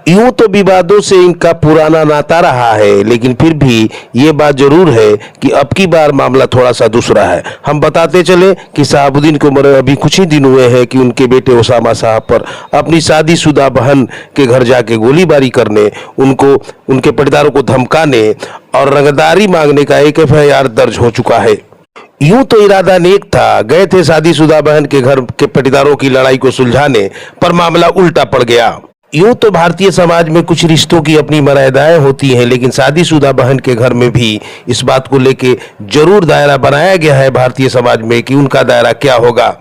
यूं तो विवादों से इनका पुराना नाता रहा है, लेकिन फिर भी ये बात जरूर है कि अब की बार मामला थोड़ा सा दूसरा है। हम बताते चले कि शहाबुद्दीन को मरे अभी कुछ ही दिन हुए हैं कि उनके बेटे उसामा साहब पर अपनी शादीशुदा बहन के घर जाके गोलीबारी करने, उनको उनके पटीदारों को धमकाने और रंगदारी मांगने का एक एफआईआर दर्ज हो चुका है। यूं तो इरादा नेक था, गए थे शादीशुदा बहन के घर के पटीदारों की लड़ाई को सुलझाने, पर मामला उल्टा पड़ गया। यूं तो भारतीय समाज में कुछ रिश्तों की अपनी मर्यादाएं होती हैं, लेकिन शादीशुदा बहन के घर में भी इस बात को लेके जरूर दायरा बनाया गया है भारतीय समाज में कि उनका दायरा क्या होगा।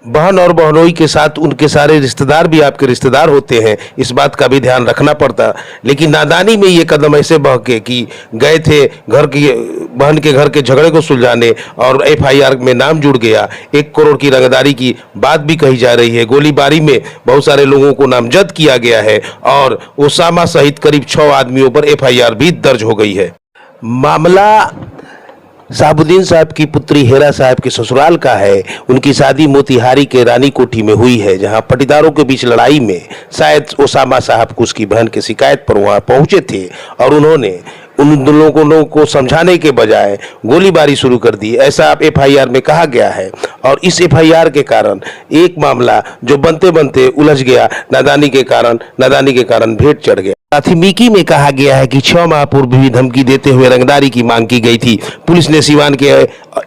बहन और बहनोई के साथ उनके सारे रिश्तेदार भी आपके रिश्तेदार होते हैं, इस बात का भी ध्यान रखना पड़ता। लेकिन नादानी में ये कदम ऐसे बहके कि गए थे घर की बहन के घर के झगड़े को सुलझाने और एफआईआर में नाम जुड़ गया। 1 करोड़ की रंगदारी की बात भी कही जा रही है। गोलीबारी में बहुत सारे लोगों को नामजद किया गया है और उसामा सहित करीब 6 आदमियों पर एफआईआर भी दर्ज हो गई है। मामला शहाबुद्दीन साहब की पुत्री हेरा साहब के ससुराल का है। उनकी शादी मोतिहारी के रानी कोठी में हुई है, जहां पटीदारों के बीच लड़ाई में शायद उसामा साहब को उसकी बहन की शिकायत पर वहां पहुंचे थे और उन्होंने उन लोगों को समझाने के बजाय गोलीबारी शुरू कर दी, ऐसा एफआईआर में कहा गया है। और इस एफआईआर के कारण एक मामला जो बनते बनते उलझ गया, नादानी के कारण भेंट चढ़ गया। प्राथमिकी में कहा गया है कि 6 माह पूर्व भी धमकी देते हुए रंगदारी की मांग की गई थी। पुलिस ने सिवान के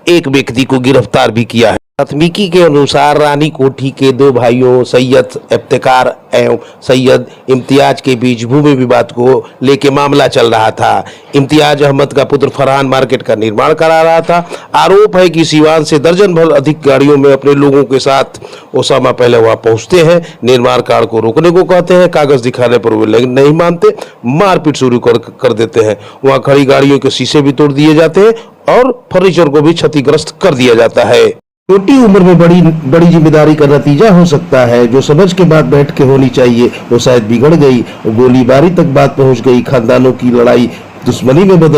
एक व्यक्ति को गिरफ्तार भी किया है। प्राथमिकी के अनुसार रानी कोठी के 2 भाइयों सैयद इफ्तिकार एवं सैयद इम्तियाज के बीच भूमि विवाद को लेके मामला चल रहा था। इम्तियाज अहमद का पुत्र फरहान मार्केट का निर्माण करा रहा था। आरोप है कि सिवान से दर्जन भर अधिक गाड़ियों में अपने लोगों के साथ उसामा पहले वहां पहुंचते हैं, निर्माण कार्य को रोकने को कहते हैं, कागज दिखाने पर वे नहीं मानते, मारपीट शुरू कर देते हैं। वहां खड़ी गाड़ियों के शीशे भी तोड़ दिए जाते हैं और फर्नीचर को भी क्षतिग्रस्त कर दिया जाता है। छोटी उम्र में बड़ी जिम्मेदारी का नतीजा हो सकता है। जो समझ के बात बैठ के होनी चाहिए वो शायद बिगड़ गई, गोलीबारी तक बात पहुंच गई, खानदानों की लड़ाई दुश्मनी में बदल